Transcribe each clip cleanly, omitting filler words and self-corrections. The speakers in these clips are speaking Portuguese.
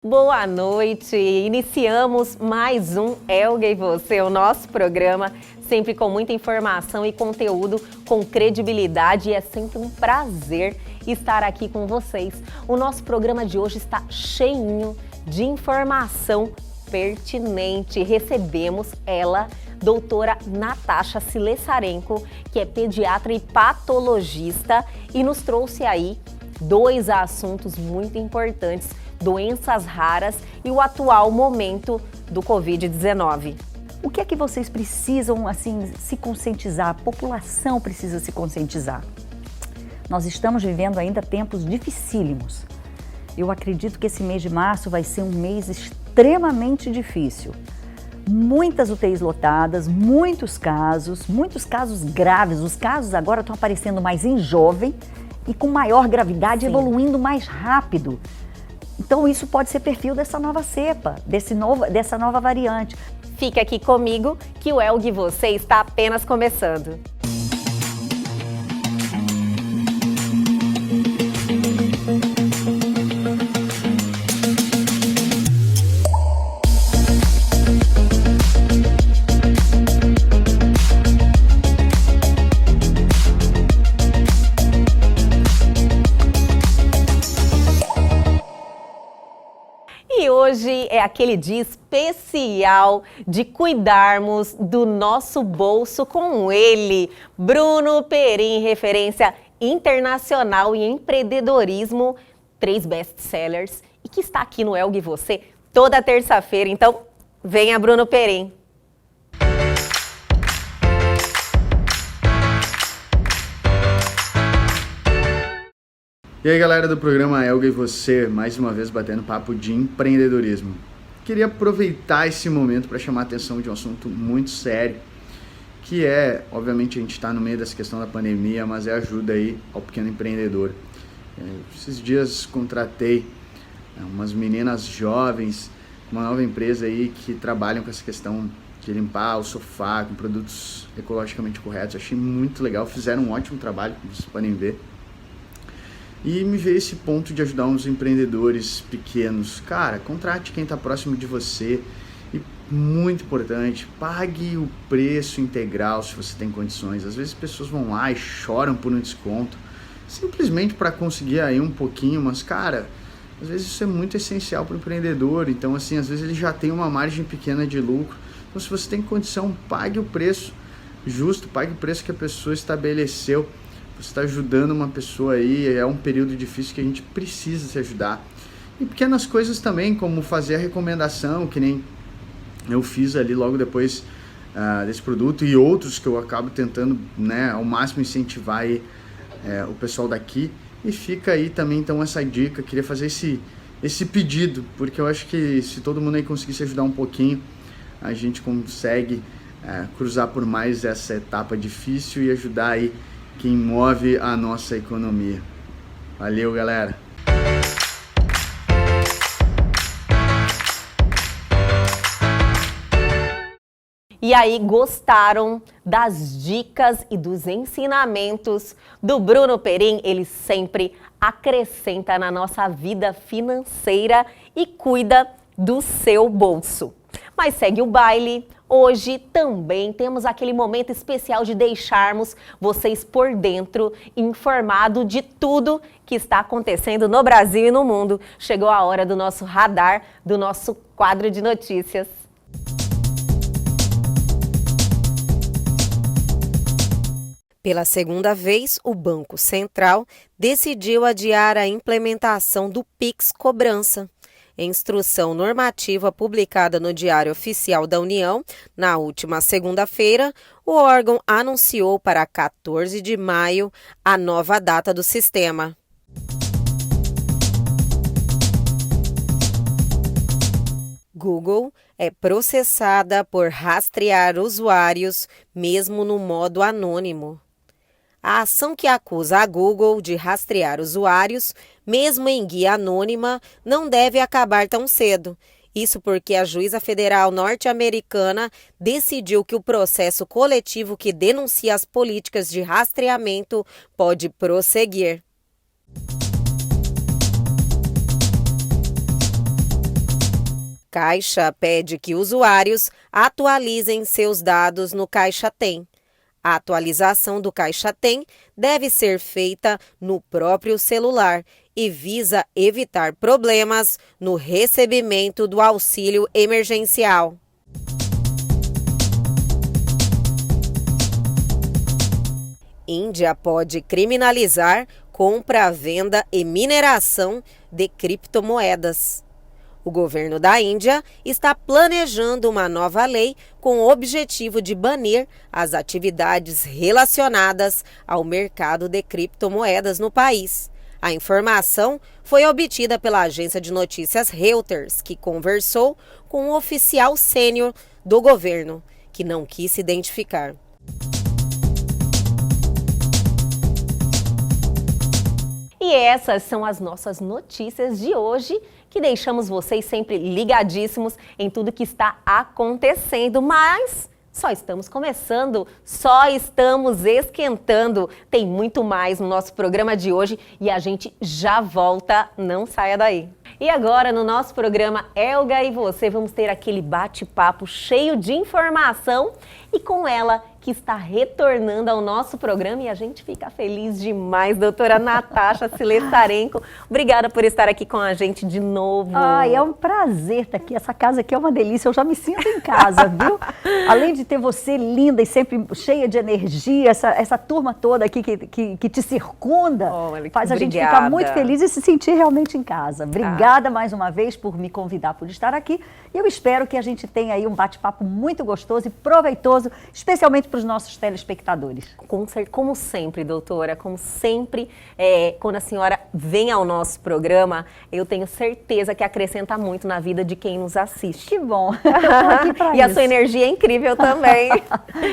Boa noite! Iniciamos mais um Elga e Você, o nosso programa, sempre com muita informação e conteúdo, com credibilidade, e é sempre um prazer estar aqui com vocês. O nosso programa de hoje está cheinho de informação pertinente. Recebemos ela, doutora Natasha Silessarenko, que é pediatra e patologista, e nos trouxe aí dois assuntos muito importantes: doenças raras e o atual momento do Covid-19. O que é que vocês precisam, se conscientizar? A população precisa se conscientizar. Nós estamos vivendo ainda tempos dificílimos. Eu acredito que esse mês de março vai ser um mês extremamente difícil. Muitas UTIs lotadas, muitos casos graves. Os casos agora estão aparecendo mais em jovem e com maior gravidade, evoluindo mais rápido. Então isso pode ser perfil dessa nova cepa, dessa nova variante. Fique aqui comigo que o Elga e Você está apenas começando. E hoje é aquele dia especial de cuidarmos do nosso bolso com ele, Bruno Perim, referência internacional em empreendedorismo, 3 best-sellers, e que está aqui no Elga e Você toda terça-feira. Então, venha, Bruno Perim. E aí, galera do programa Elga e Você, mais uma vez batendo papo de empreendedorismo. Queria aproveitar esse momento para chamar a atenção de um assunto muito sério, que é, obviamente a gente está no meio dessa questão da pandemia, mas é ajuda aí ao pequeno empreendedor. Esses dias contratei umas meninas jovens, uma nova empresa aí que trabalham com essa questão de limpar o sofá com produtos ecologicamente corretos. Achei muito legal, fizeram um ótimo trabalho, como vocês podem ver. E me veio esse ponto de ajudar uns empreendedores pequenos. Cara, contrate quem está próximo de você e, muito importante, pague o preço integral se você tem condições. Às vezes as pessoas vão lá e choram por um desconto, simplesmente para conseguir aí um pouquinho, mas cara, às vezes isso é muito essencial para o empreendedor. Então assim, às vezes ele já tem uma margem pequena de lucro. Então se você tem condição, pague o preço justo, pague o preço que a pessoa estabeleceu. Você está ajudando uma pessoa aí, é um período difícil que a gente precisa se ajudar. E pequenas coisas também, como fazer a recomendação, que nem eu fiz ali logo depois desse produto, e outros que eu acabo tentando, ao máximo incentivar aí, o pessoal daqui. E fica aí também então essa dica, queria fazer esse pedido, porque eu acho que se todo mundo aí conseguisse ajudar um pouquinho, a gente consegue cruzar por mais essa etapa difícil e ajudar aí quem move a nossa economia. Valeu, galera! E aí, gostaram das dicas e dos ensinamentos do Bruno Perim? Ele sempre acrescenta na nossa vida financeira e cuida do seu bolso. Mas segue o baile. Hoje também temos aquele momento especial de deixarmos vocês por dentro, informado de tudo que está acontecendo no Brasil e no mundo. Chegou a hora do nosso radar, do nosso quadro de notícias. Pela segunda vez, o Banco Central decidiu adiar a implementação do Pix Cobrança. Em instrução normativa publicada no Diário Oficial da União, na última segunda-feira, o órgão anunciou para 14 de maio a nova data do sistema. Google é processada por rastrear usuários, mesmo no modo anônimo. A ação que acusa a Google de rastrear usuários, mesmo em guia anônima, não deve acabar tão cedo. Isso porque a juíza federal norte-americana decidiu que o processo coletivo que denuncia as políticas de rastreamento pode prosseguir. Caixa pede que usuários atualizem seus dados no Caixa Tem. A atualização do Caixa Tem deve ser feita no próprio celular e visa evitar problemas no recebimento do auxílio emergencial. Índia pode criminalizar compra, venda e mineração de criptomoedas. O governo da Índia está planejando uma nova lei com o objetivo de banir as atividades relacionadas ao mercado de criptomoedas no país. A informação foi obtida pela agência de notícias Reuters, que conversou com um oficial sênior do governo, que não quis se identificar. E essas são as nossas notícias de hoje, que deixamos vocês sempre ligadíssimos em tudo que está acontecendo, mas só estamos começando, só estamos esquentando. Tem muito mais no nosso programa de hoje e a gente já volta, não saia daí. E agora no nosso programa Elga e Você vamos ter aquele bate-papo cheio de informação e com ela que está retornando ao nosso programa e a gente fica feliz demais, doutora Natasha Silestarenko. Obrigada por estar aqui com a gente de novo. Ai, é um prazer estar aqui. Essa casa aqui é uma delícia, eu já me sinto em casa, viu? Além de ter você linda e sempre cheia de energia, essa turma toda aqui que te circunda, faz a gente ficar muito feliz e se sentir realmente em casa. Obrigada mais uma vez por me convidar, por estar aqui. E eu espero que a gente tenha aí um bate-papo muito gostoso e proveitoso, especialmente para os nossos telespectadores. Como sempre, doutora, como sempre, quando a senhora vem ao nosso programa, eu tenho certeza que acrescenta muito na vida de quem nos assiste. Que bom. Aqui pra e a sua energia é incrível também.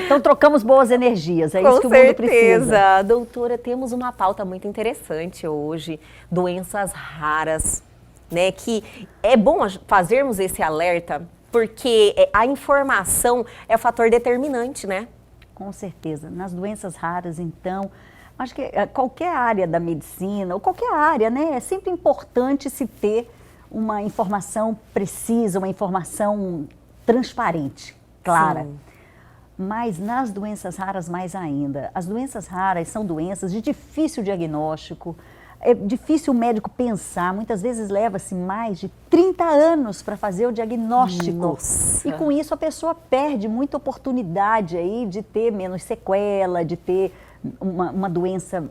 Então trocamos boas energias, é isso que o mundo precisa. Com certeza. Doutora, temos uma pauta muito interessante hoje, doenças raras, né? Que é bom fazermos esse alerta, porque a informação é o fator determinante, né? Com certeza. Nas doenças raras, então, acho que qualquer área da medicina, ou qualquer área, né, é sempre importante se ter uma informação precisa, uma informação transparente, clara. Sim. Mas nas doenças raras mais ainda. As doenças raras são doenças de difícil diagnóstico, é difícil o médico pensar, muitas vezes leva-se mais de 30 anos para fazer o diagnóstico. Nossa. E com isso a pessoa perde muita oportunidade aí de ter menos sequela, de ter uma doença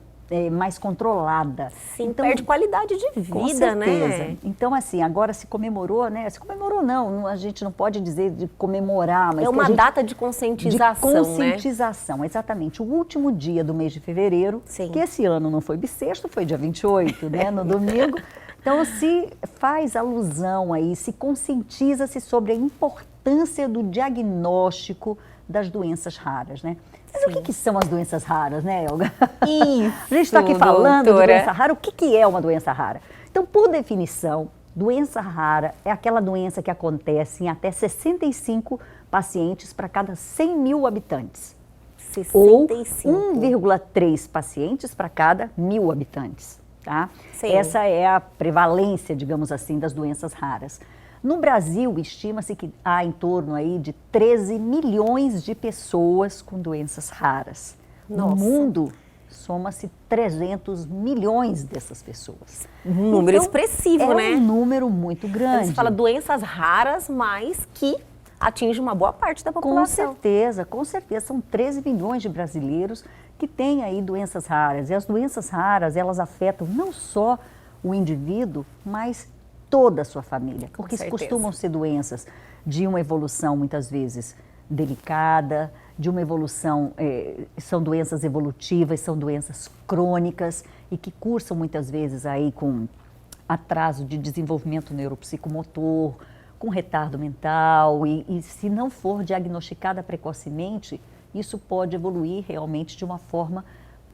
mais controlada. Sim, então, perde qualidade de vida, com certeza, né? Então, assim, agora se comemorou, né? Se comemorou não, a gente não pode dizer de comemorar, mas é uma data de conscientização, né? De conscientização, exatamente. O último dia do mês de fevereiro, sim, que esse ano não foi bissexto, foi dia 28, né? No domingo. Então, se faz alusão aí, se conscientiza-se sobre a importância do diagnóstico das doenças raras, né? Mas sim, o que são as doenças raras, né, Elga? Isso, a gente está aqui falando de doença rara. O que é uma doença rara? Então, por definição, doença rara é aquela doença que acontece em até 65 pacientes para cada 100 mil habitantes. 65. Ou 1,3 pacientes para cada 1.000 habitantes, tá? Sim. Essa é a prevalência, digamos assim, das doenças raras. No Brasil, estima-se que há em torno aí de 13 milhões de pessoas com doenças raras. Nossa. No mundo, soma-se 300 milhões dessas pessoas. Um número expressivo, né? É um número muito grande. Você fala doenças raras, mas que atinge uma boa parte da população. Com certeza. São 13 milhões de brasileiros que têm aí doenças raras. E as doenças raras, elas afetam não só o indivíduo, mas toda a sua família, porque costumam ser doenças de uma evolução muitas vezes delicada, de uma evolução, são doenças evolutivas, são doenças crônicas e que cursam muitas vezes aí com atraso de desenvolvimento neuropsicomotor, com retardo mental e se não for diagnosticada precocemente, isso pode evoluir realmente de uma forma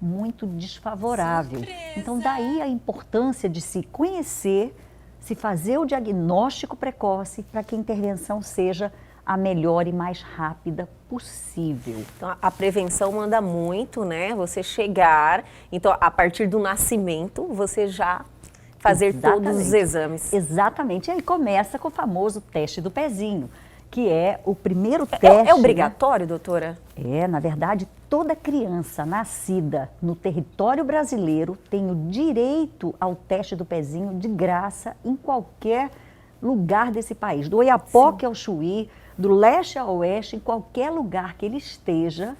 muito desfavorável. Surpresa. Então daí a importância de se conhecer, se fazer o diagnóstico precoce para que a intervenção seja a melhor e mais rápida possível. Então, a prevenção manda muito, né? Você chegar, então, a partir do nascimento, você já fazer Exatamente. todos os exames. Exatamente. E aí começa com o famoso teste do pezinho, que é o primeiro teste. É obrigatório, doutora? Na verdade, toda criança nascida no território brasileiro tem o direito ao teste do pezinho de graça em qualquer lugar desse país. Do Oiapoque ao Chuí, do leste ao oeste, em qualquer lugar que ele esteja,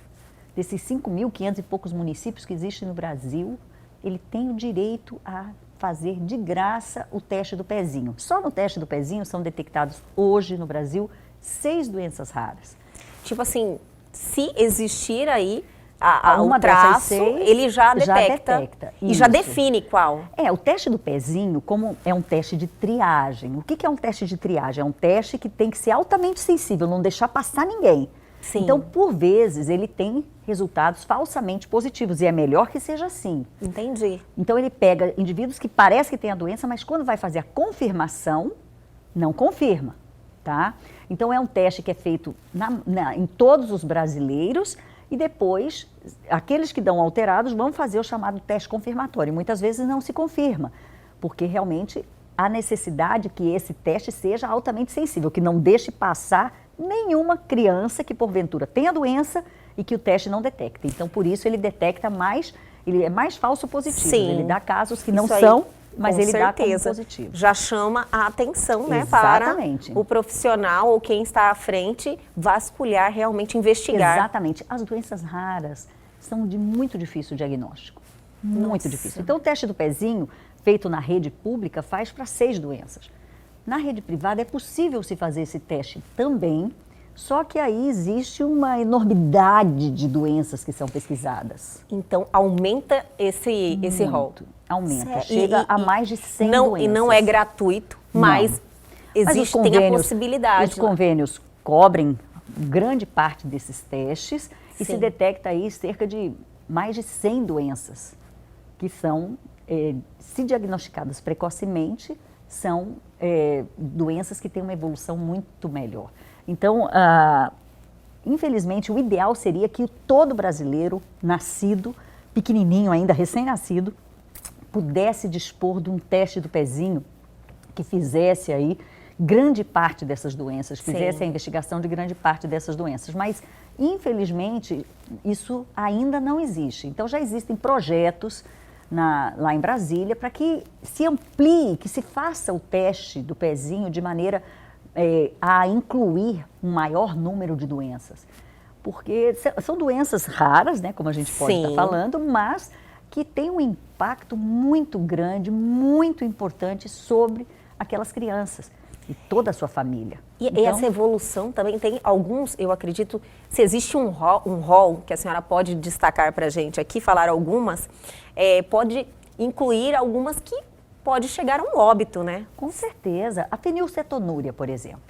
desses 5.500 e poucos municípios que existem no Brasil, ele tem o direito a fazer de graça o teste do pezinho. Só no teste do pezinho são detectados hoje no Brasil 6 doenças raras. Tipo assim, se existir aí Uma o dessas traço, 6 ele já detecta. E já Isso. define qual. O teste do pezinho, como é um teste de triagem. O que é um teste de triagem? É um teste que tem que ser altamente sensível, não deixar passar ninguém. Sim. Então, por vezes, ele tem resultados falsamente positivos e é melhor que seja assim. Entendi. Então, ele pega indivíduos que parece que têm a doença, mas quando vai fazer a confirmação, não confirma, tá? Então, é um teste que é feito em todos os brasileiros e depois, aqueles que dão alterados vão fazer o chamado teste confirmatório. Muitas vezes não se confirma, porque realmente há necessidade que esse teste seja altamente sensível, que não deixe passar nenhuma criança que porventura tenha a doença e que o teste não detecta. Então, por isso, ele detecta mais, ele é mais falso positivo. Sim. Ele dá casos que não Isso aí, são, mas com ele dá como certeza. positivo. Já chama a atenção, né, Exatamente. para o profissional ou quem está à frente vasculhar, realmente investigar. Exatamente. As doenças raras são de muito difícil diagnóstico. Muito difícil. Então, o teste do pezinho, feito na rede pública, faz para 6 doenças. Na rede privada é possível se fazer esse teste também, só que aí existe uma enormidade de doenças que são pesquisadas. Então, aumenta esse rol. Aumenta, chega a mais de 100 doenças. E não é gratuito, mas tem a possibilidade. Os convênios cobrem grande parte desses testes e Sim. se detecta aí cerca de mais de 100 doenças que são, se diagnosticadas precocemente, são doenças que têm uma evolução muito melhor. Então, infelizmente, o ideal seria que todo brasileiro nascido, pequenininho ainda, recém-nascido, pudesse dispor de um teste do pezinho que fizesse aí grande parte dessas doenças, fizesse Sim. a investigação de grande parte dessas doenças. Mas, infelizmente, isso ainda não existe. Então, já existem projetos lá em Brasília para que se amplie, que se faça o teste do pezinho de maneira a incluir um maior número de doenças. Porque são doenças raras, né, como a gente pode estar falando, mas que têm um impacto muito grande, muito importante sobre aquelas crianças e toda a sua família. E então, essa evolução também tem alguns, eu acredito, se existe um rol que a senhora pode destacar para a gente aqui, falar algumas, pode incluir algumas que pode chegar a um óbito, né? Com certeza. A fenilcetonúria, por exemplo,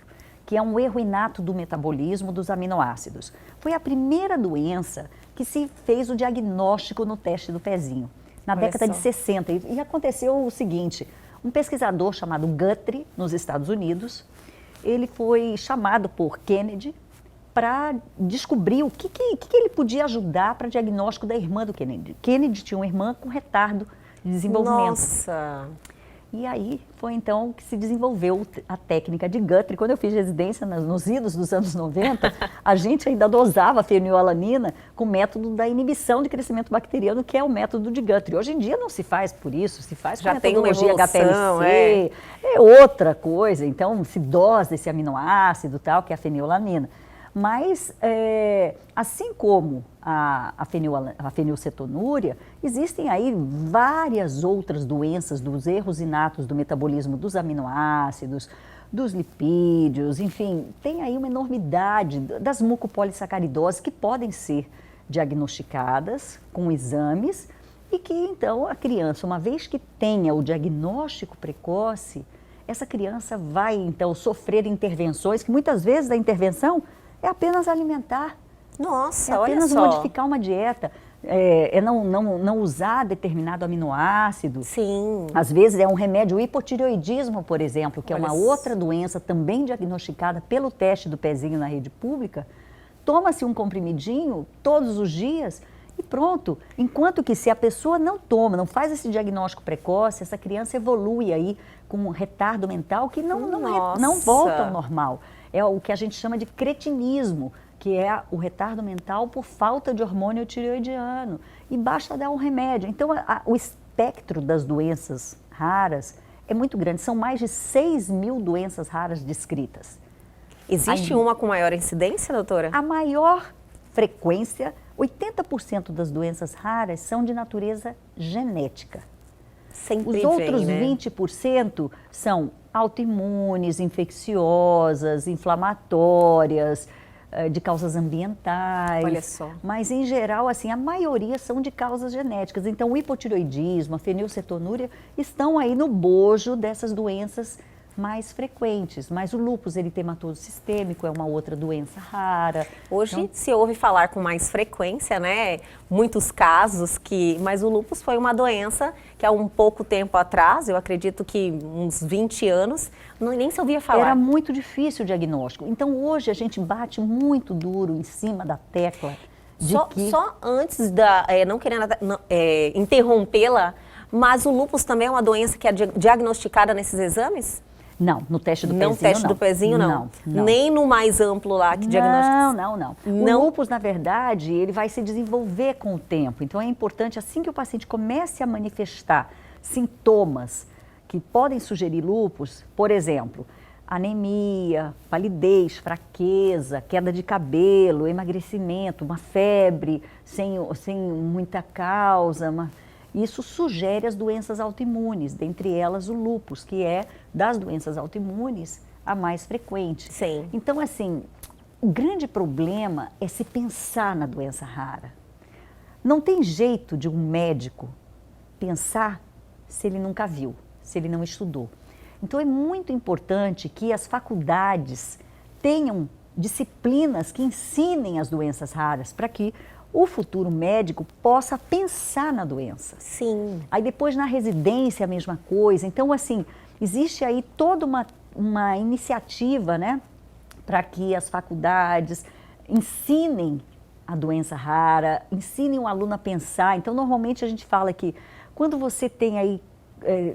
que é um erro inato do metabolismo dos aminoácidos, foi a primeira doença que se fez o diagnóstico no teste do pezinho, na década de 60. E aconteceu o seguinte, um pesquisador chamado Guthrie, nos Estados Unidos, ele foi chamado por Kennedy para descobrir o que ele podia ajudar para diagnóstico da irmã do Kennedy. Kennedy tinha uma irmã com retardo de desenvolvimento. Nossa! E aí foi então que se desenvolveu a técnica de Guthrie. Quando eu fiz residência nos idos dos anos 90, a gente ainda dosava a fenilalanina com o método da inibição de crescimento bacteriano, que é o método de Guthrie. Hoje em dia não se faz por isso, se faz com a metodologia HPLC, é outra coisa. Então se dosa esse aminoácido tal, que é a fenilalanina. Mas, assim como a fenilcetonúria, existem aí várias outras doenças dos erros inatos do metabolismo dos aminoácidos, dos lipídios, enfim, tem aí uma enormidade das mucopolissacaridoses que podem ser diagnosticadas com exames e que, então, a criança, uma vez que tenha o diagnóstico precoce, essa criança vai, então, sofrer intervenções que muitas vezes a intervenção é apenas alimentar. Nossa, olha só. É apenas modificar uma dieta, não usar determinado aminoácido. Sim. Às vezes é um remédio, o hipotireoidismo, por exemplo, que é uma outra doença também diagnosticada pelo teste do pezinho na rede pública. Toma-se um comprimidinho todos os dias e pronto. Enquanto que se a pessoa não toma, não faz esse diagnóstico precoce, essa criança evolui aí com um retardo mental que não volta ao normal. É o que a gente chama de cretinismo, que é o retardo mental por falta de hormônio tireoidiano. E basta dar um remédio. Então, o espectro das doenças raras é muito grande. São mais de 6.000 doenças raras descritas. Existe uma com maior incidência, doutora? A maior frequência, 80% das doenças raras são de natureza genética. Sempre Os outros vem, né? 20% são autoimunes, infecciosas, inflamatórias, de causas ambientais. Olha só. Mas, em geral, assim, a maioria são de causas genéticas. Então, o hipotireoidismo, a fenilcetonúria estão aí no bojo dessas doenças mais frequentes. Mas o lúpus eritematoso sistêmico é uma outra doença rara. Hoje Então, se ouve falar com mais frequência, né? Muitos casos mas o lúpus foi uma doença que há um pouco tempo atrás, eu acredito que uns 20 anos, nem se ouvia falar. era muito difícil o diagnóstico. Então, hoje a gente bate muito duro em cima da tecla de que... Só antes não querendo interrompê-la, mas o lúpus também é uma doença que é diagnosticada nesses exames? Não, no teste do Não, pezinho teste do pezinho não. Não. Nem no mais amplo lá que diagnostica. Não. Não. O lúpus, na verdade, ele vai se desenvolver com o tempo. Então, é importante, assim que o paciente comece a manifestar sintomas que podem sugerir lúpus, por exemplo, anemia, palidez, fraqueza, queda de cabelo, emagrecimento, uma febre sem muita causa, isso sugere as doenças autoimunes, dentre elas o lúpus, que é das doenças autoimunes a mais frequente. Sim. Então, assim, o grande problema é se pensar na doença rara. Não tem jeito de um médico pensar se ele nunca viu, se ele não estudou. Então, é muito importante que as faculdades tenham disciplinas que ensinem as doenças raras para que o futuro médico possa pensar na doença. Sim. Aí depois na residência a mesma coisa. Então, assim, existe aí toda uma iniciativa, né, para que as faculdades ensinem a doença rara, ensinem o aluno a pensar. Então, normalmente a gente fala que quando você tem aí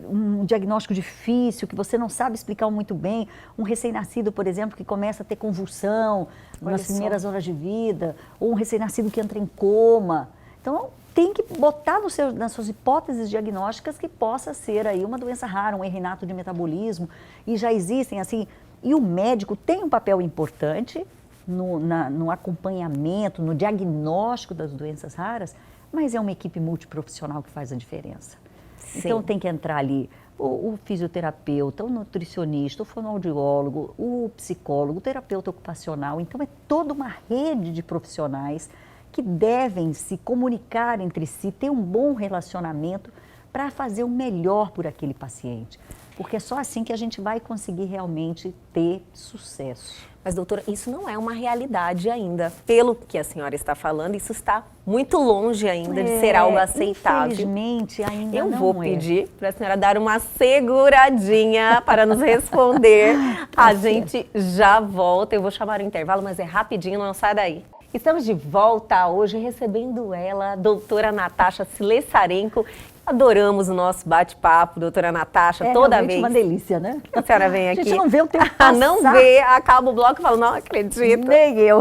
um diagnóstico difícil, que você não sabe explicar muito bem, um recém-nascido, por exemplo, que começa a ter convulsão nas primeiras horas de vida, ou um recém-nascido que entra em coma. Então, tem que botar nas suas hipóteses diagnósticas que possa ser aí uma doença rara, um erro de metabolismo, e já existem, assim, e o médico tem um papel importante no acompanhamento, no diagnóstico das doenças raras, mas é uma equipe multiprofissional que faz a diferença. Sim. Então, tem que entrar ali o fisioterapeuta, o nutricionista, o fonoaudiólogo, o psicólogo, o terapeuta ocupacional. Então, é toda uma rede de profissionais que devem se comunicar entre si, ter um bom relacionamento para fazer o melhor por aquele paciente. Porque é só assim que a gente vai conseguir realmente ter sucesso. Mas, doutora, isso não é uma realidade ainda. Pelo que a senhora está falando, isso está muito longe ainda de ser algo aceitável. Infelizmente, ainda não é. Eu vou pedir para a senhora dar uma seguradinha para nos responder. A gente já volta. Eu vou chamar o intervalo, mas é rapidinho, não sai daí. Estamos de volta hoje recebendo ela, a doutora Natasha Sleszarenko. Adoramos o nosso bate-papo, doutora Natasha, toda vez. É uma delícia, né? A senhora vem aqui. A gente não vê o tempo passar. Não vê, acaba o bloco e fala, não acredito. Nem eu.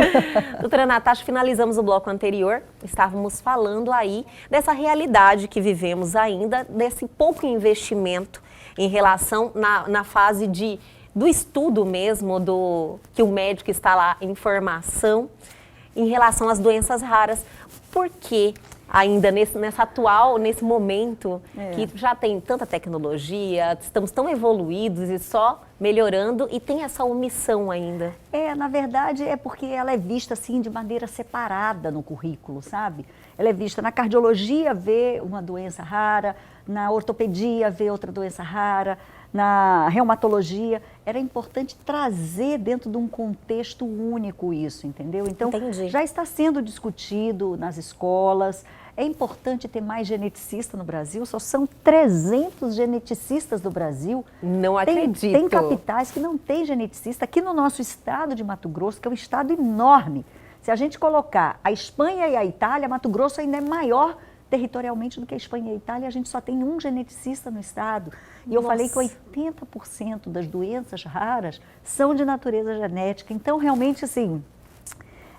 Doutora Natasha, finalizamos o bloco anterior, estávamos falando aí dessa realidade que vivemos ainda, desse pouco investimento em relação na fase do estudo mesmo, que o médico está lá em formação, em relação às doenças raras. Por quê? Ainda nesse momento que já tem tanta tecnologia, estamos tão evoluídos e só melhorando e tem essa omissão ainda. Na verdade é porque ela é vista assim de maneira separada no currículo, sabe? Ela é vista na cardiologia, vê uma doença rara, na ortopedia, vê outra doença rara, na reumatologia. Era importante trazer dentro de um contexto único isso, entendeu? Então, Entendi. Já está sendo discutido nas escolas. É importante ter mais geneticista no Brasil, só são 300 geneticistas no Brasil. Não acredito. Tem capitais que não tem geneticista. Aqui no nosso estado de Mato Grosso, que é um estado enorme, Se a gente colocar a Espanha e a Itália, Mato Grosso ainda é maior territorialmente do que a Espanha e a Itália, a gente só tem um geneticista no estado. E eu falei que 80% das doenças raras são de natureza genética. Então, realmente, assim,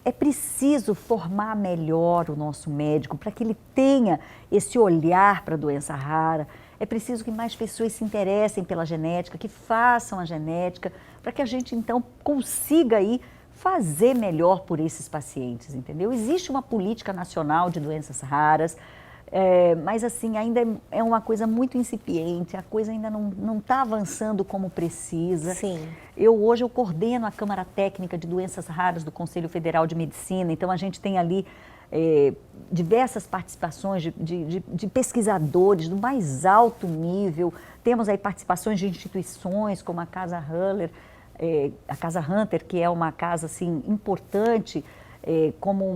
é preciso formar melhor o nosso médico para que ele tenha esse olhar para a doença rara. É preciso que mais pessoas se interessem pela genética, que façam a genética, para que a gente, então, consiga aí fazer melhor por esses pacientes, entendeu? Existe uma política nacional de doenças raras, mas assim, ainda é uma coisa muito incipiente, a coisa ainda não está avançando como precisa. Sim. Hoje eu coordeno a Câmara Técnica de Doenças Raras do Conselho Federal de Medicina, então a gente tem ali diversas participações de pesquisadores do mais alto nível, temos aí participações de instituições como a Casa Hunter, que é uma casa assim, importante, como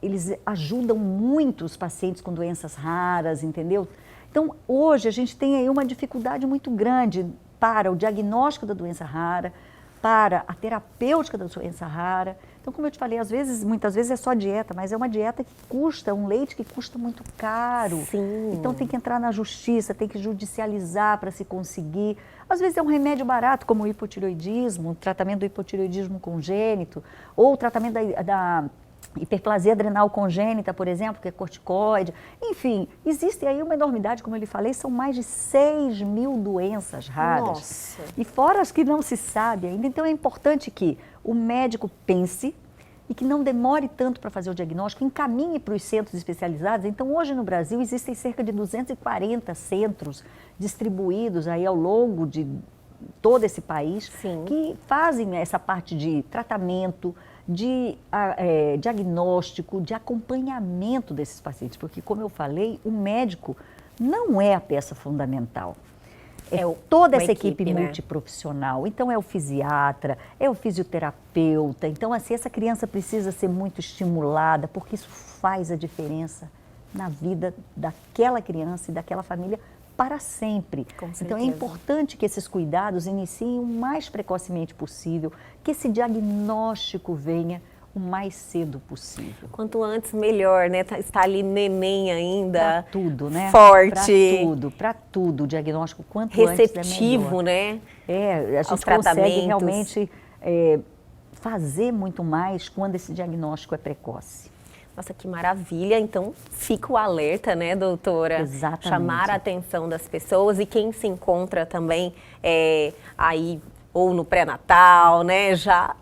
eles ajudam muito os pacientes com doenças raras, entendeu? Então, hoje a gente tem aí uma dificuldade muito grande para o diagnóstico da doença rara, para a terapêutica da doença rara. Então, como eu te falei, muitas vezes é só dieta, mas é uma dieta que custa, um leite que custa muito caro. Sim. Então, tem que entrar na justiça, tem que judicializar para se conseguir. Às vezes é um remédio barato, como o hipotireoidismo, o tratamento do hipotireoidismo congênito, ou o tratamento da hiperplasia adrenal congênita, por exemplo, que é corticoide. Enfim, existe aí uma enormidade, como eu lhe falei, são mais de 6 mil doenças raras. Nossa. E fora as que não se sabe ainda. Então é importante que o médico pense e que não demore tanto para fazer o diagnóstico, encaminhe para os centros especializados. Então hoje no Brasil existem cerca de 240 centros distribuídos aí ao longo de todo esse país. Sim. Que fazem essa parte de tratamento, de diagnóstico, de acompanhamento desses pacientes, porque, como eu falei, o médico não é a peça fundamental. É toda essa equipe multiprofissional. Então, é o fisiatra, é o fisioterapeuta. Então, assim, essa criança precisa ser muito estimulada, porque isso faz a diferença na vida daquela criança e daquela família para sempre. Então é importante que esses cuidados iniciem o mais precocemente possível, que esse diagnóstico venha o mais cedo possível. Quanto antes, melhor, né? Está ali neném ainda. Para tudo, né? Forte. Para tudo. O diagnóstico quanto receptivo, antes é melhor. né? A gente consegue realmente fazer muito mais quando esse diagnóstico é precoce. Nossa, que maravilha. Então, fica o alerta, né, doutora? Exatamente. Chamar a atenção das pessoas e quem se encontra também aí, ou no pré-natal, né, já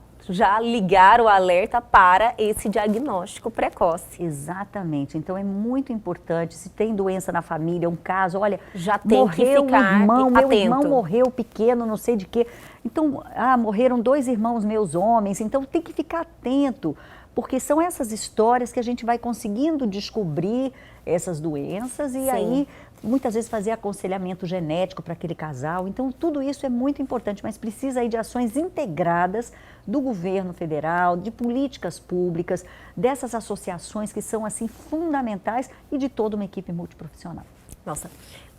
ligar o alerta para esse diagnóstico precoce. Exatamente. Então, é muito importante, se tem doença na família, um caso, olha, já tem que ficar meu irmão morreu pequeno, não sei de quê. Então, morreram 2 irmãos meus homens, então tem que ficar atento. Porque são essas histórias que a gente vai conseguindo descobrir essas doenças e aí muitas vezes fazer aconselhamento genético para aquele casal. Então tudo isso é muito importante, mas precisa aí de ações integradas do governo federal, de políticas públicas, dessas associações que são assim fundamentais e de toda uma equipe multiprofissional. Nossa,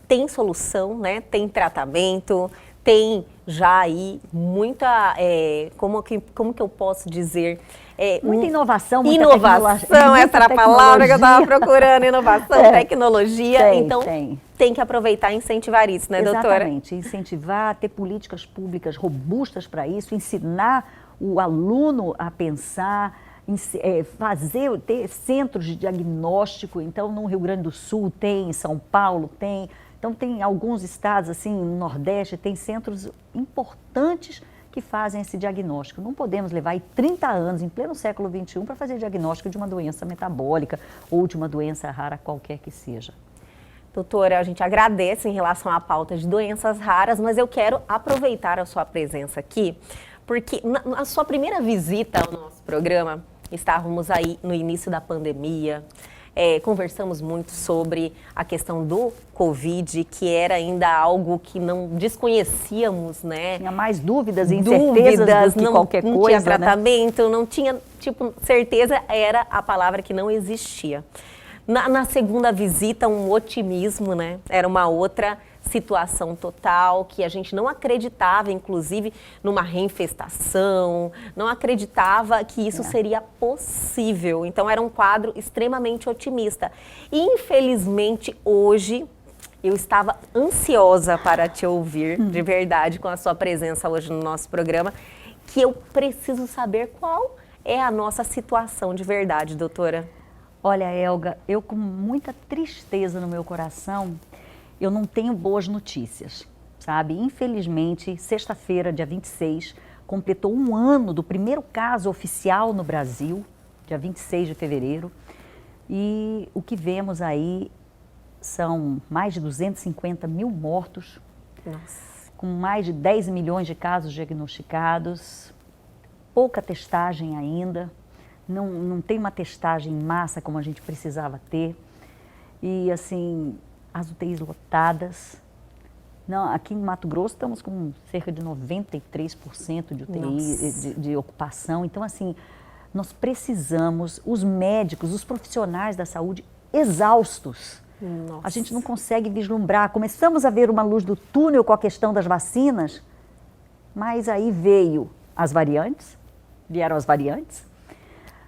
tem solução, né? Tem tratamento, tem já aí muita, como que eu posso dizer? Muita inovação, muita inovação, essa era a palavra que eu estava procurando, inovação, tecnologia. Então, tem que aproveitar e incentivar isso, né, doutora? Exatamente, incentivar, ter políticas públicas robustas para isso, ensinar o aluno a pensar, ter centros de diagnóstico. Então, no Rio Grande do Sul tem, em São Paulo tem. Então, tem alguns estados, assim, no Nordeste, tem centros importantes que fazem esse diagnóstico. Não podemos levar aí 30 anos, em pleno século XXI, para fazer diagnóstico de uma doença metabólica ou de uma doença rara qualquer que seja. Doutora, a gente agradece em relação à pauta de doenças raras, mas eu quero aproveitar a sua presença aqui, porque na sua primeira visita ao nosso programa, estávamos aí no início da pandemia, conversamos muito sobre a questão do Covid, que era ainda algo que não desconhecíamos, né? Tinha mais dúvidas e incertezas do que qualquer coisa, não tinha tratamento, né? Não tinha, certeza era a palavra que não existia. Na segunda visita, um otimismo, né? Era uma outra situação total, que a gente não acreditava, inclusive, numa reinfestação, não acreditava que isso seria possível. Então, era um quadro extremamente otimista. E, infelizmente, hoje, eu estava ansiosa para te ouvir, de verdade, com a sua presença hoje no nosso programa, que eu preciso saber qual é a nossa situação de verdade, doutora. Olha, Elga, eu com muita tristeza no meu coração, eu não tenho boas notícias, sabe? Infelizmente, sexta-feira, dia 26, completou um ano do primeiro caso oficial no Brasil, dia 26 de fevereiro, e o que vemos aí são mais de 250 mil mortos, com mais de 10 milhões de casos diagnosticados, pouca testagem ainda, não tem uma testagem em massa como a gente precisava ter, e assim, as UTIs lotadas. Não, aqui em Mato Grosso estamos com cerca de 93% de UTI, de ocupação, então assim, nós precisamos, os médicos, os profissionais da saúde exaustos. Nossa. A gente não consegue vislumbrar. Começamos a ver uma luz do túnel com a questão das vacinas, mas aí vieram as variantes,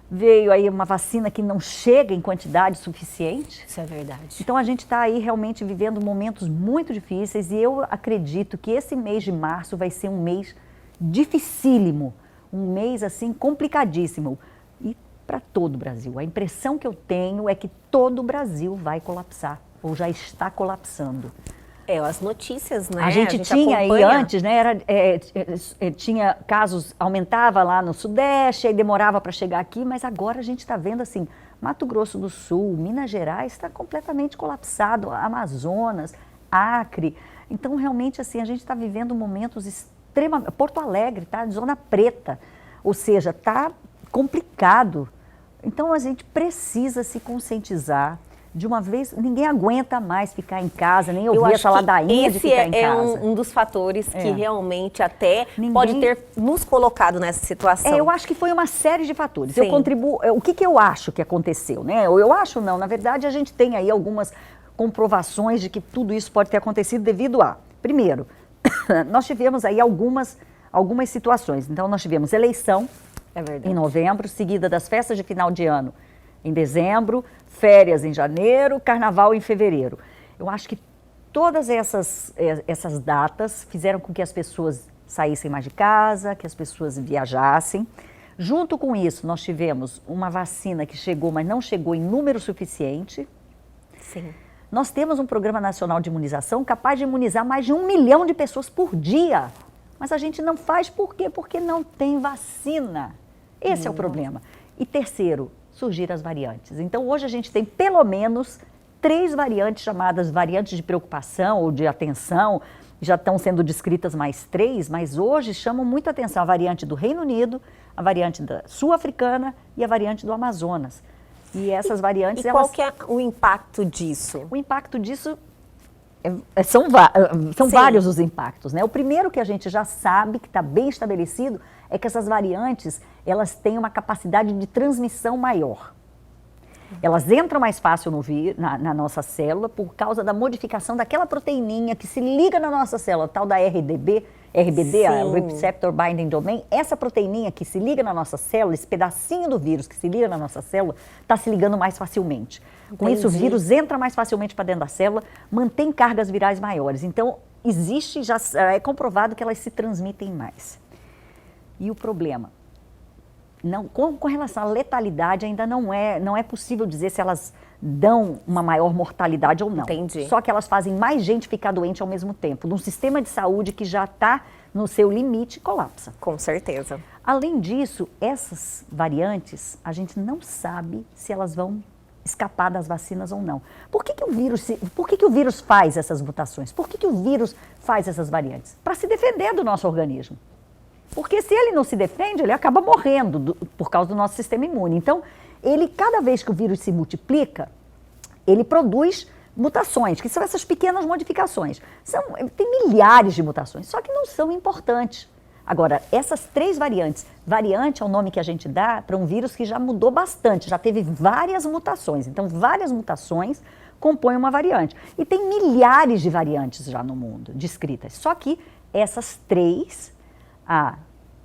veio aí uma vacina que não chega em quantidade suficiente. Isso é verdade. Então a gente está aí realmente vivendo momentos muito difíceis e eu acredito que esse mês de março vai ser um mês dificílimo, um mês assim complicadíssimo. E para todo o Brasil. A impressão que eu tenho é que todo o Brasil vai colapsar, ou já está colapsando. As notícias, né? A gente tinha acompanha. aí antes, né? Tinha casos, aumentava lá no Sudeste, aí demorava para chegar aqui, mas agora a gente está vendo assim, Mato Grosso do Sul, Minas Gerais está completamente colapsado, Amazonas, Acre. Então, realmente, assim, a gente está vivendo momentos extremamente... Porto Alegre está em zona preta, ou seja, está complicado. Então, a gente precisa se conscientizar. De uma vez, ninguém aguenta mais ficar em casa, nem ouvir essa ladainha de ficar em casa. Esse é um dos fatores que realmente até pode ter nos colocado nessa situação. Eu acho que foi uma série de fatores. Sim. Eu contribuo. O que eu acho que aconteceu, né? Eu acho não, na verdade a gente tem aí algumas comprovações de que tudo isso pode ter acontecido devido a... Primeiro, nós tivemos aí algumas situações. Então, nós tivemos eleição em novembro, seguida das festas de final de ano em dezembro, férias em janeiro, carnaval em fevereiro. Eu acho que todas essas datas fizeram com que as pessoas saíssem mais de casa, que as pessoas viajassem. Junto com isso, nós tivemos uma vacina que chegou, mas não chegou em número suficiente. Sim. Nós temos um programa nacional de imunização capaz de imunizar mais de 1 milhão de pessoas por dia. Mas a gente não faz por quê? Porque não tem vacina. Esse é o problema. E terceiro, surgiram as variantes. Então, hoje a gente tem pelo menos 3 variantes chamadas variantes de preocupação ou de atenção. Já estão sendo descritas mais 3, mas hoje chamam muito a atenção a variante do Reino Unido, a variante da sul-africana e a variante do Amazonas. E essas variantes... qual que é o impacto disso? O impacto disso... São vários os impactos, né? O primeiro que a gente já sabe, que está bem estabelecido, é que essas variantes, elas têm uma capacidade de transmissão maior. Elas entram mais fácil na nossa célula por causa da modificação daquela proteininha que se liga na nossa célula, tal da RBD, a Receptor Binding Domain. Essa proteininha que se liga na nossa célula, esse pedacinho do vírus que se liga na nossa célula, está se ligando mais facilmente. Com isso, o vírus entra mais facilmente para dentro da célula, mantém cargas virais maiores. Então, já é comprovado que elas se transmitem mais. E o problema? Com relação à letalidade, ainda não é possível dizer se elas dão uma maior mortalidade ou não. Entendi. Só que elas fazem mais gente ficar doente ao mesmo tempo. Num sistema de saúde que já está no seu limite, colapsa. Com certeza. Além disso, essas variantes, a gente não sabe se elas vão escapar das vacinas ou não. Por que o vírus faz essas mutações? Por que o vírus faz essas variantes? Para se defender do nosso organismo. Porque se ele não se defende, ele acaba morrendo por causa do nosso sistema imune. Então, cada vez que o vírus se multiplica, ele produz mutações, que são essas pequenas modificações. Tem milhares de mutações, só que não são importantes. Agora, essas 3 variantes, variante é o nome que a gente dá para um vírus que já mudou bastante, já teve várias mutações. Então, várias mutações compõem uma variante. E tem milhares de variantes já no mundo descritas. Só que essas 3, a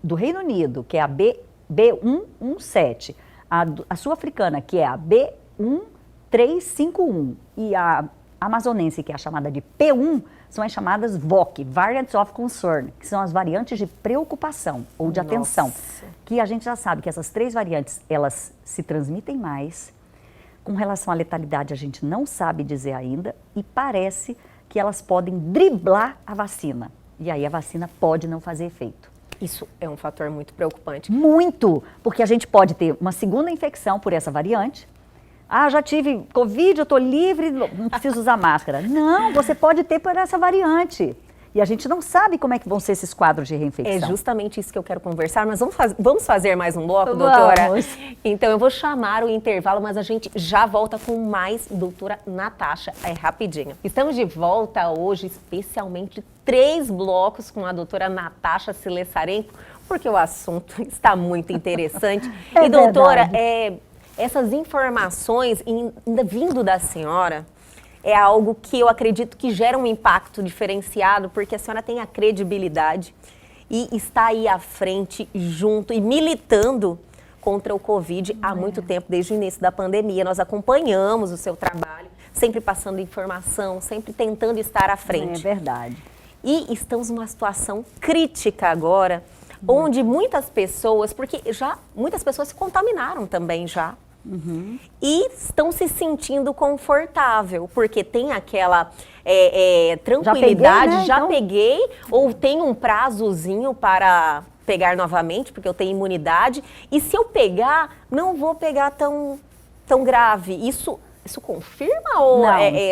do Reino Unido, que é a B117, a sul-africana, que é a B1351, e a amazonense, que é a chamada de P1, são as chamadas VOC, Variants of Concern, que são as variantes de preocupação ou de atenção. Que a gente já sabe que essas 3 variantes, elas se transmitem mais. Com relação à letalidade, a gente não sabe dizer ainda, e parece que elas podem driblar a vacina. E aí a vacina pode não fazer efeito. Isso é um fator muito preocupante. Muito, porque a gente pode ter uma segunda infecção por essa variante. Ah, já tive Covid, eu estou livre, não preciso usar máscara. Não, você pode ter por essa variante. E a gente não sabe como é que vão ser esses quadros de reinfecção. É justamente isso que eu quero conversar, mas vamos fazer mais um bloco, doutora? Vamos. Então eu vou chamar o intervalo, mas a gente já volta com mais doutora Natasha, rapidinho. Estamos de volta hoje, especialmente 3 blocos com a doutora Natasha Silessarenko, porque o assunto está muito interessante. É e doutora, verdade. Essas informações ainda vindo da senhora é algo que eu acredito que gera um impacto diferenciado, porque a senhora tem a credibilidade e está aí à frente, junto e militando contra o Covid há muito tempo, desde o início da pandemia. Nós acompanhamos o seu trabalho, sempre passando informação, sempre tentando estar à frente. É verdade. E estamos numa situação crítica agora, onde muitas pessoas, porque muitas pessoas se contaminaram também já, e estão se sentindo confortável, porque tem aquela tranquilidade, já peguei, ou tem um prazozinho para pegar novamente, porque eu tenho imunidade, e se eu pegar, não vou pegar tão grave. Isso confirma ou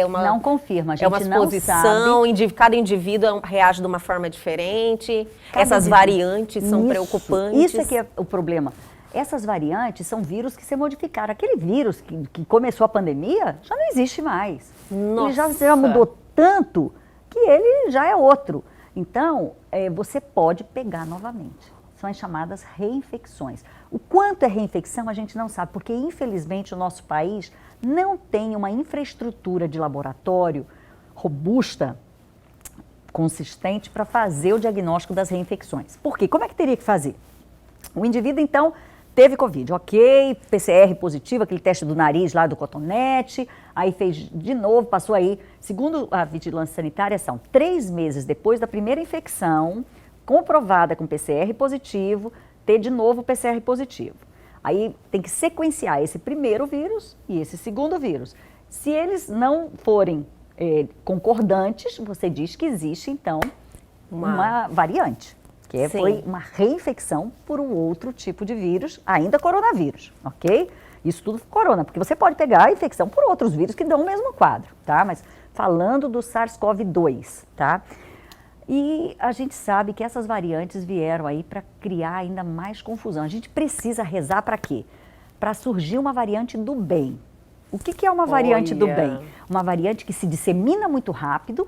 não confirma, a gente é uma não suposição, sabe. cada indivíduo reage de uma forma diferente, essas variantes são preocupantes. Isso é que é o problema. Essas variantes são vírus que se modificaram. Aquele vírus que começou a pandemia já não existe mais. Nossa. Ele já mudou tanto que ele já é outro. Então, você pode pegar novamente. São as chamadas reinfecções. O quanto é reinfecção a gente não sabe, porque infelizmente o nosso país não tem uma infraestrutura de laboratório robusta, consistente, para fazer o diagnóstico das reinfecções. Por quê? Como é que teria que fazer? O indivíduo, então, teve Covid, ok, PCR positivo, aquele teste do nariz lá do cotonete, aí fez de novo, passou aí, segundo a vigilância sanitária, são 3 meses depois da primeira infecção, comprovada com PCR positivo, ter de novo PCR positivo. Aí tem que sequenciar esse primeiro vírus e esse segundo vírus. Se eles não forem concordantes, você diz que existe, então, uma variante. Que foi uma reinfecção por um outro tipo de vírus, ainda coronavírus, ok? Isso tudo corona, porque você pode pegar a infecção por outros vírus que dão o mesmo quadro, tá? Mas falando do SARS-CoV-2, tá? E a gente sabe que essas variantes vieram aí para criar ainda mais confusão. A gente precisa rezar para quê? Para surgir uma variante do bem. O que é uma variante do bem? Uma variante que se dissemina muito rápido,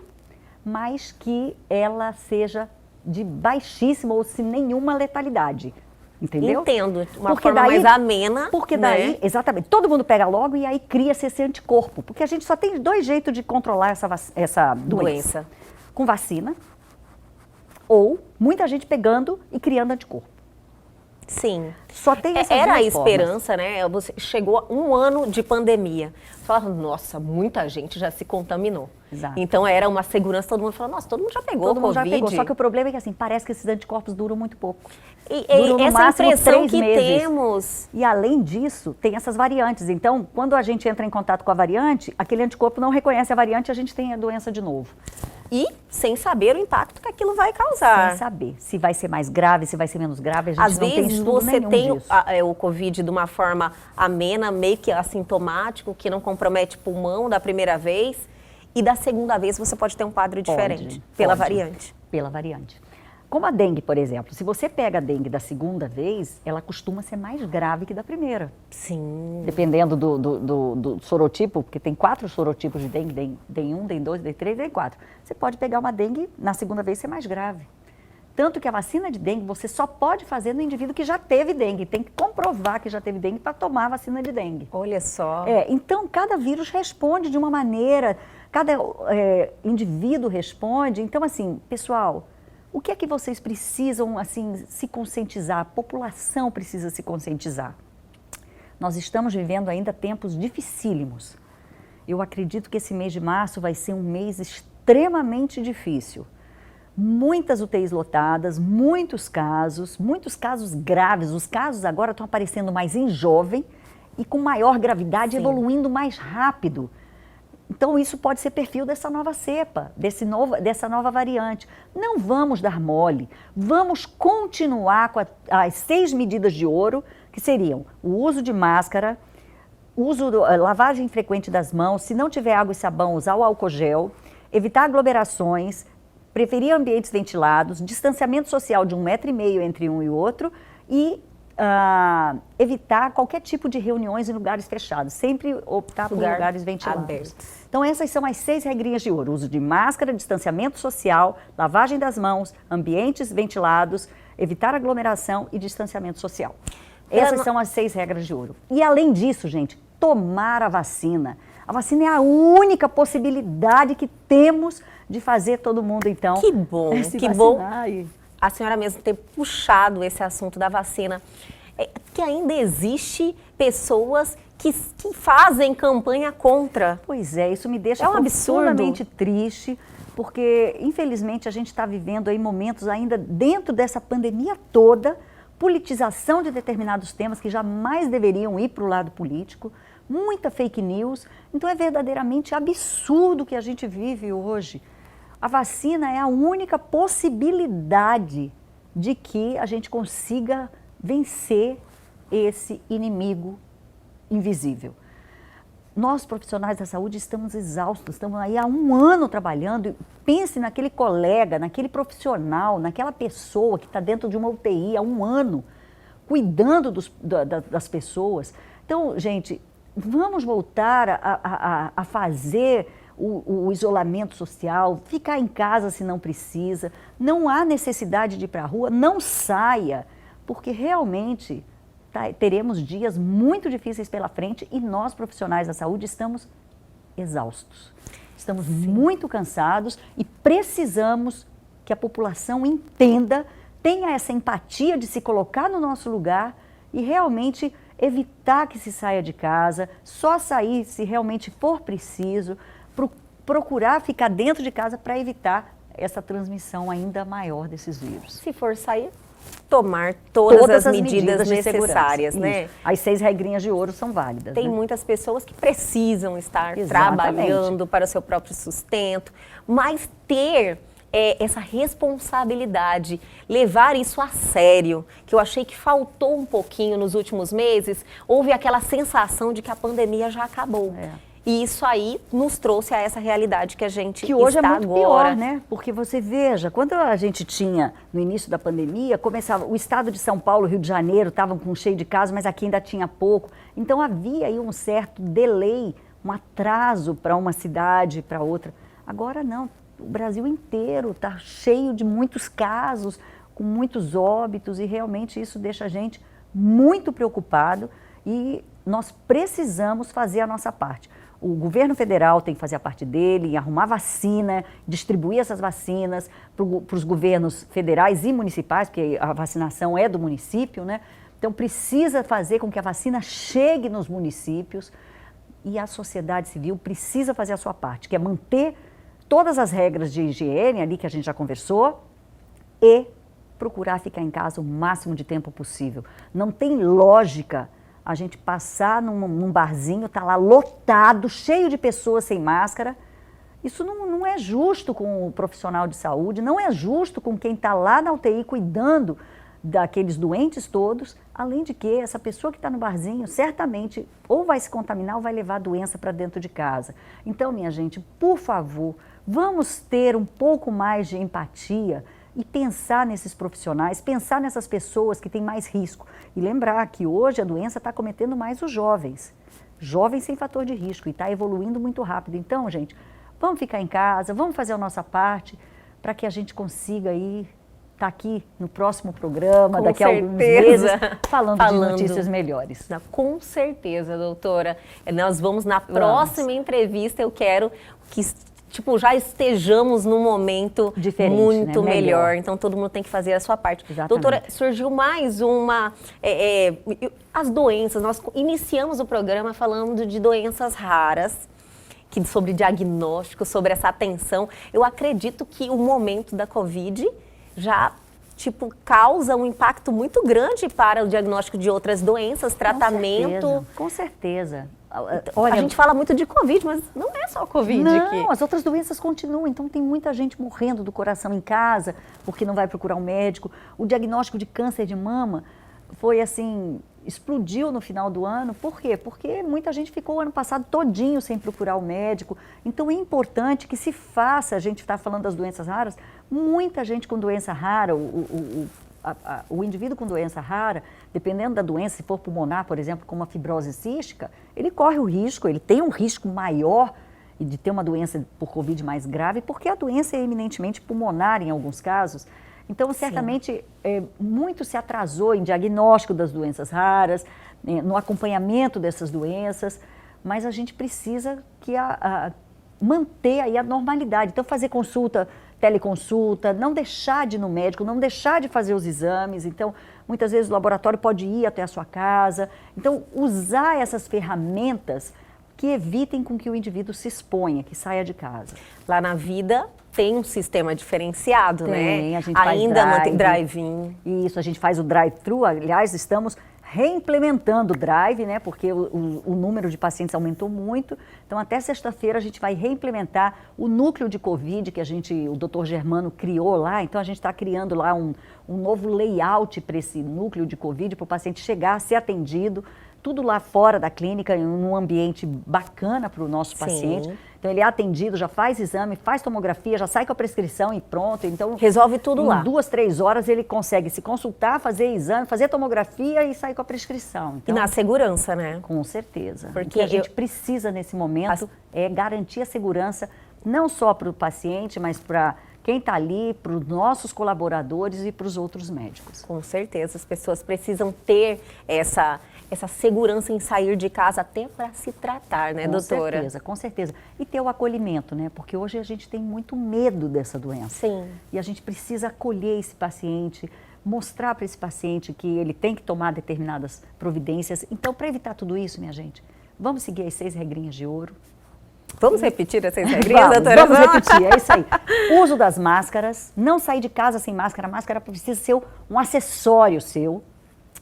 mas que ela seja de baixíssima ou sem nenhuma letalidade, entendeu? Entendo, uma forma mais amena. Porque daí, exatamente, todo mundo pega logo e aí cria-se esse anticorpo, porque a gente só tem 2 jeitos de controlar essa doença. Com vacina ou muita gente pegando e criando anticorpo. Sim. Só tem essas Era a duas esperança, né? Você chegou a 1 ano de pandemia. Falava, nossa, muita gente já se contaminou. Exato. Então era uma segurança, todo mundo falou, nossa, todo mundo já pegou Todo mundo Covid. já pegou, só que o problema é que assim, parece que esses anticorpos duram muito pouco. E Duram no essa máximo impressão 3 que meses. temos. E além disso, tem essas variantes. Então, quando a gente entra em contato com a variante, aquele anticorpo não reconhece a variante e a gente tem a doença de novo. E sem saber o impacto que aquilo vai causar. Sem saber se vai ser mais grave, se vai ser menos grave, a gente Às não tem vezes estudo você nenhum tem disso. o Covid de uma forma amena, meio que assintomático, que não compromete pulmão da primeira vez, e da segunda vez você pode ter um quadro diferente pela variante. Pela variante. Como a dengue, por exemplo, se você pega a dengue da segunda vez, ela costuma ser mais grave que da primeira. Sim. Dependendo do sorotipo, porque tem 4 sorotipos de dengue, DEM 1, DEM 2, DEM 3, DEM 4. Você pode pegar uma dengue, na segunda vez ser mais grave. Tanto que a vacina de dengue você só pode fazer no indivíduo que já teve dengue. Tem que comprovar que já teve dengue para tomar a vacina de dengue. Olha só. Então, cada vírus responde de uma maneira, cada indivíduo responde. Então, assim, pessoal, o que é que vocês precisam, assim, se conscientizar? A população precisa se conscientizar. Nós estamos vivendo ainda tempos dificílimos. Eu acredito que esse mês de março vai ser um mês extremamente difícil. Muitas UTIs lotadas, muitos casos graves. Os casos agora estão aparecendo mais em jovem e com maior gravidade, Sim. evoluindo mais rápido. Então, isso pode ser perfil dessa nova cepa, dessa nova variante. Não vamos dar mole, vamos continuar com as 6 medidas de ouro, que seriam o uso de máscara, lavagem frequente das mãos, se não tiver água e sabão, usar o álcool gel, evitar aglomerações, preferir ambientes ventilados, distanciamento social de 1,5 m entre um e outro e evitar qualquer tipo de reuniões em lugares fechados, sempre optar por lugares ventilados. Abertos. Então essas são as 6 regrinhas de ouro: uso de máscara, distanciamento social, lavagem das mãos, ambientes ventilados, evitar aglomeração e distanciamento social. Essas são as 6 regras de ouro. E além disso, gente, tomar a vacina. A vacina é a única possibilidade que temos de fazer todo mundo, então, Que bom, que bom a senhora mesmo ter puxado esse assunto da vacina. Que ainda existe pessoas que fazem campanha contra. Pois é, isso me deixa um profundamente absurdo. triste, porque, infelizmente, a gente está vivendo aí momentos ainda dentro dessa pandemia toda, politização de determinados temas que jamais deveriam ir para o lado político, muita fake news. Então, é verdadeiramente absurdo o que a gente vive hoje. A vacina é a única possibilidade de que a gente consiga vencer esse inimigo invisível. Nós, profissionais da saúde, estamos exaustos, estamos aí há 1 ano trabalhando. Pense naquele colega, naquele profissional, naquela pessoa que está dentro de uma UTI há 1 ano, cuidando das pessoas. Então, gente, vamos voltar a fazer o isolamento social, ficar em casa se não precisa, não há necessidade de ir para a rua, não saia, porque realmente teremos dias muito difíceis pela frente e nós, profissionais da saúde, estamos exaustos. Estamos muito cansados e precisamos que a população entenda, tenha essa empatia de se colocar no nosso lugar e realmente evitar que se saia de casa, só sair se realmente for preciso, procurar ficar dentro de casa para evitar essa transmissão ainda maior desses vírus. Se for sair, tomar todas as medidas de necessárias, segurança. né? Isso. As 6 regrinhas de ouro são válidas. Tem né? muitas pessoas que precisam estar Exatamente. trabalhando para o seu próprio sustento, mas ter essa responsabilidade, levar isso a sério, que eu achei que faltou um pouquinho nos últimos meses, houve aquela sensação de que a pandemia já acabou. E isso aí nos trouxe a essa realidade que a gente que hoje está é muito agora. pior, né? Porque você veja, quando a gente tinha, no início da pandemia, começava, o estado de São Paulo, Rio de Janeiro, estavam com cheio de casos, mas aqui ainda tinha pouco. Então havia aí um certo delay, um atraso para uma cidade, para outra. Agora não, o Brasil inteiro está cheio de muitos casos, com muitos óbitos, e realmente isso deixa a gente muito preocupado e nós precisamos fazer a nossa parte. O governo federal tem que fazer a parte dele, arrumar vacina, distribuir essas vacinas para os governos federais e municipais, porque a vacinação é do município, né? Então precisa fazer com que a vacina chegue nos municípios e a sociedade civil precisa fazer a sua parte, que é manter todas as regras de higiene ali que a gente já conversou e procurar ficar em casa o máximo de tempo possível. Não tem lógica a gente passar num barzinho, tá lá lotado, cheio de pessoas sem máscara. Isso não é justo com o profissional de saúde, não é justo com quem está lá na UTI cuidando daqueles doentes todos, além de que essa pessoa que está no barzinho certamente ou vai se contaminar ou vai levar a doença para dentro de casa. Então, minha gente, por favor, vamos ter um pouco mais de empatia e pensar nesses profissionais, pensar nessas pessoas que têm mais risco. E lembrar que hoje a doença está acometendo mais os jovens. Jovens sem fator de risco e está evoluindo muito rápido. Então, gente, vamos ficar em casa, vamos fazer a nossa parte para que a gente consiga aí estar aqui no próximo programa, Com daqui a alguns meses, falando de notícias melhores. Com certeza, doutora. Nós vamos na próxima entrevista, eu quero que já estejamos num momento diferente, muito né? melhor. Então, todo mundo tem que fazer a sua parte. Exatamente. Doutora, surgiu mais uma... as doenças, nós iniciamos o programa falando de doenças raras, sobre diagnóstico, sobre essa atenção. Eu acredito que o momento da Covid já, causa um impacto muito grande para o diagnóstico de outras doenças, tratamento. Com certeza. Olha, a gente fala muito de Covid, mas não é só Covid aqui. Não, as outras doenças continuam. Então, tem muita gente morrendo do coração em casa, porque não vai procurar um médico. O diagnóstico de câncer de mama foi assim, explodiu no final do ano. Por quê? Porque muita gente ficou o ano passado todinho sem procurar o médico. Então, é importante que se faça, a gente está falando das doenças raras, muita gente com doença rara, o indivíduo com doença rara, dependendo da doença, se for pulmonar, por exemplo, como a fibrose cística, ele corre o risco, ele tem um risco maior de ter uma doença por Covid mais grave, porque a doença é eminentemente pulmonar em alguns casos. Então, certamente, muito se atrasou em diagnóstico das doenças raras, no acompanhamento dessas doenças, mas a gente precisa manter aí a normalidade. Então, fazer consulta, teleconsulta, não deixar de ir no médico, não deixar de fazer os exames. Então, muitas vezes o laboratório pode ir até a sua casa. Então, usar essas ferramentas que evitem com que o indivíduo se exponha, que saia de casa. Lá na Vida tem um sistema diferenciado, né? A gente faz ainda mantém drive-in. Isso, a gente faz o drive-thru. Aliás, estamos reimplementando o drive, né? Porque o número de pacientes aumentou muito. Então, até sexta-feira, a gente vai reimplementar o núcleo de Covid que o Dr. Germano criou lá. Então, a gente está criando lá um novo layout para esse núcleo de Covid, para o paciente chegar, ser atendido, tudo lá fora da clínica, em um ambiente bacana para o nosso paciente. Então, ele é atendido, já faz exame, faz tomografia, já sai com a prescrição e pronto. Então, resolve tudo lá. Em 2, 3 horas, ele consegue se consultar, fazer exame, fazer tomografia e sair com a prescrição. Então, e na segurança, né? Com certeza. Porque o que a gente precisa nesse momento é garantir a segurança, não só para o paciente, mas para quem está ali, para os nossos colaboradores e para os outros médicos. Com certeza, as pessoas precisam ter essa segurança em sair de casa até para se tratar, né, doutora? Com certeza. E ter o acolhimento, né? Porque hoje a gente tem muito medo dessa doença. Sim. E a gente precisa acolher esse paciente, mostrar para esse paciente que ele tem que tomar determinadas providências. Então, para evitar tudo isso, minha gente, vamos seguir as 6 regrinhas de ouro. Vamos repetir essas regrinhas, doutora? Vamos repetir, é isso aí. Uso das máscaras, não sair de casa sem máscara. A máscara precisa ser um acessório seu.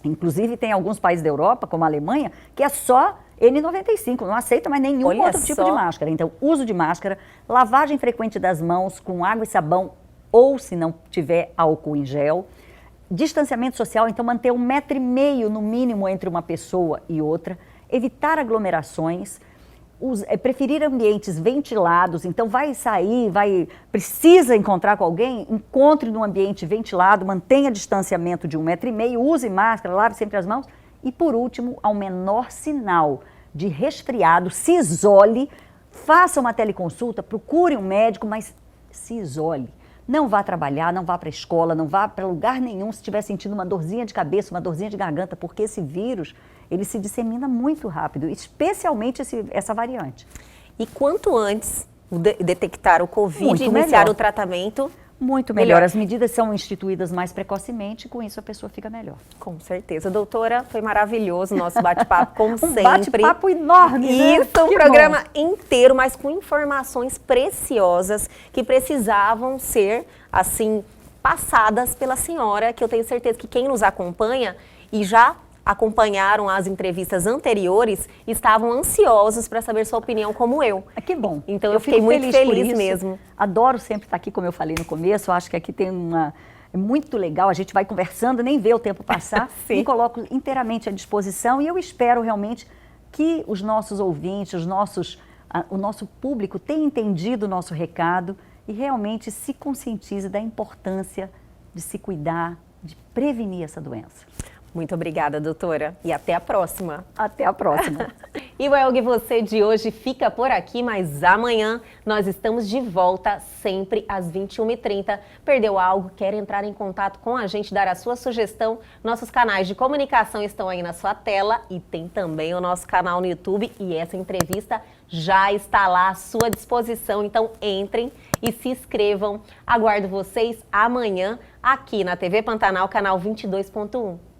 Inclusive, tem alguns países da Europa, como a Alemanha, que é só N95, não aceita mais nenhum outro tipo de máscara. Então, uso de máscara, lavagem frequente das mãos com água e sabão, ou se não tiver álcool em gel. Distanciamento social, então manter 1,5 metro no mínimo entre uma pessoa e outra. Evitar aglomerações. Preferir ambientes ventilados, então vai sair, precisa encontrar com alguém, encontre num ambiente ventilado, mantenha distanciamento de 1,5 metro, use máscara, lave sempre as mãos e, por último, ao menor sinal de resfriado, se isole, faça uma teleconsulta, procure um médico, mas se isole. Não vá trabalhar, não vá para a escola, não vá para lugar nenhum se estiver sentindo uma dorzinha de cabeça, uma dorzinha de garganta, porque esse vírus, ele se dissemina muito rápido, especialmente essa variante. E quanto antes detectar o Covid e iniciar o tratamento... Muito melhor. As medidas são instituídas mais precocemente e com isso a pessoa fica melhor. Com certeza. Doutora, foi maravilhoso o nosso bate-papo, como sempre. Um bate-papo enorme, né? Isso, um programa inteiro, mas com informações preciosas que precisavam ser, assim, passadas pela senhora, que eu tenho certeza que quem nos acompanha e já acompanharam as entrevistas anteriores, estavam ansiosos para saber sua opinião, como eu. Que bom. Então eu fiquei muito feliz mesmo. Adoro sempre estar aqui, como eu falei no começo, acho que aqui tem é muito legal, a gente vai conversando, nem vê o tempo passar, me coloco inteiramente à disposição e eu espero realmente que os nossos ouvintes, o nosso público tenha entendido o nosso recado e realmente se conscientize da importância de se cuidar, de prevenir essa doença. Muito obrigada, doutora. E até a próxima. Até a próxima. E o Elgue Você de hoje fica por aqui, mas amanhã nós estamos de volta, sempre às 21h30. Perdeu algo? Quer entrar em contato com a gente, dar a sua sugestão? Nossos canais de comunicação estão aí na sua tela e tem também o nosso canal no YouTube e essa entrevista já está lá à sua disposição. Então entrem e se inscrevam. Aguardo vocês amanhã aqui na TV Pantanal, canal 22.1.